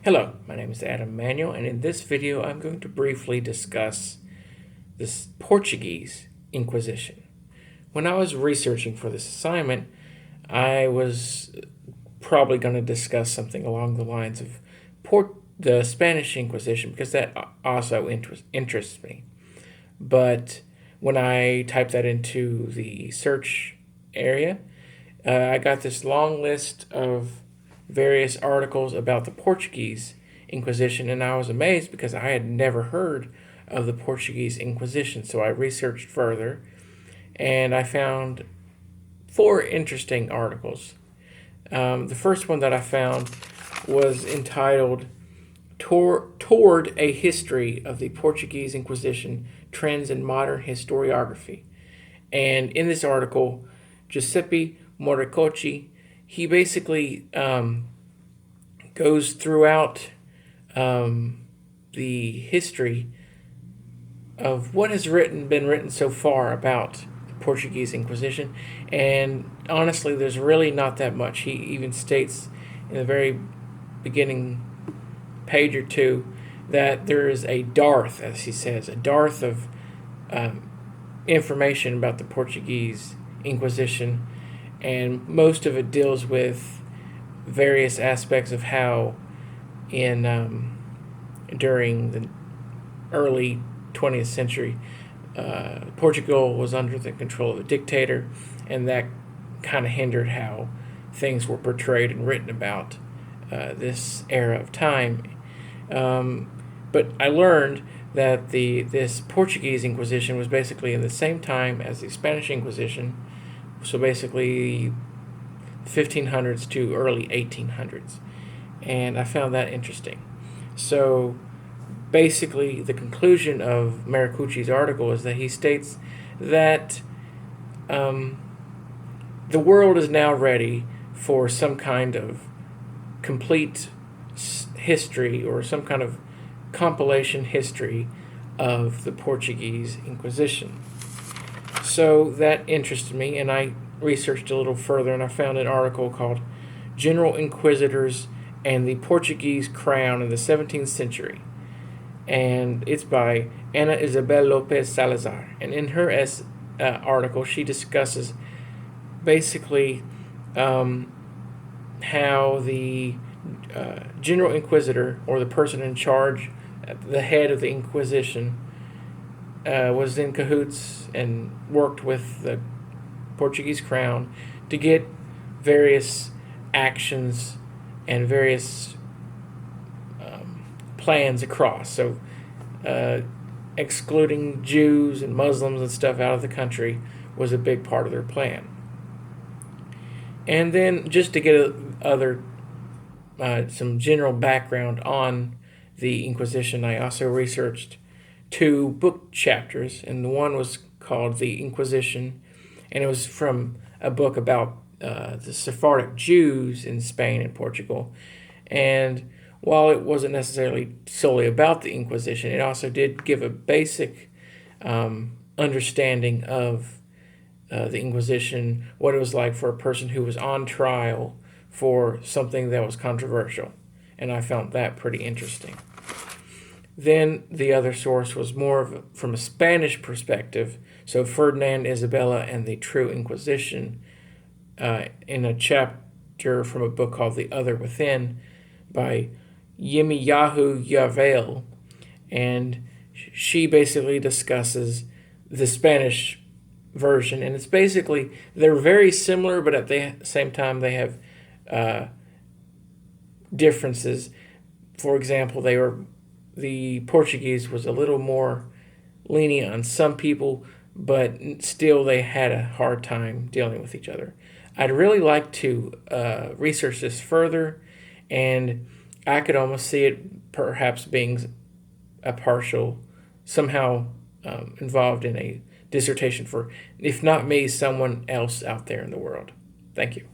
Hello, my name is Adam Manuel, and in this video I'm going to briefly discuss this Portuguese Inquisition. When I was researching for this assignment, I was probably going to discuss something along the lines of the Spanish Inquisition because that also interests me. But when I typed that into the search area, I got this long list of various articles about the Portuguese Inquisition, and I was amazed because I had never heard of the Portuguese Inquisition. So I researched further, and I found four interesting articles. The first one that I found was entitled Toward a History of the Portuguese Inquisition, Trends in Modern Historiography. And in this article, Giuseppe Marcocci, he basically goes throughout the history of what has been written so far about the Portuguese Inquisition, and honestly, there's really not that much. He even states in the very beginning page or two that there is a dearth, as he says, a dearth of information about the Portuguese Inquisition, and most of it deals with various aspects of how during the early 20th century Portugal was under the control of a dictator, and that kind of hindered how things were portrayed and written about this era of time. But I learned that this Portuguese Inquisition was basically in the same time as the Spanish Inquisition, so basically 1500s to early 1800s, and I found that interesting. So basically, the conclusion of Marcocci's article is that he states that the world is now ready for some kind of complete history or some kind of compilation history of the Portuguese Inquisition. So that interested me, and I researched a little further, and I found an article called General Inquisitors and the Portuguese Crown in the 17th Century. And it's by Ana Isabel Lopez Salazar. And in her article, she discusses basically how the General Inquisitor, or the person in charge, the head of the Inquisition, was in cahoots and worked with the Portuguese crown to get various actions and various plans across. So excluding Jews and Muslims and stuff out of the country was a big part of their plan. And then just to get some general background on the Inquisition, I also researched two book chapters, and the one was called The Inquisition, and it was from a book about the Sephardic Jews in Spain and Portugal. And while it wasn't necessarily solely about the Inquisition, it also did give a basic understanding of the Inquisition, what it was like for a person who was on trial for something that was controversial. And I found that pretty interesting. Then the other source was more from a Spanish perspective, so Ferdinand Isabella and the True Inquisition, in a chapter from a book called The Other Within by Yemiyahu Yavel, and she basically discusses the Spanish version, and it's basically, they're very similar, but at the same time they have differences. For example, the Portuguese was a little more lenient on some people, but still they had a hard time dealing with each other. I'd really like to research this further, and I could almost see it perhaps being a partial, somehow involved in a dissertation for, if not me, someone else out there in the world. Thank you.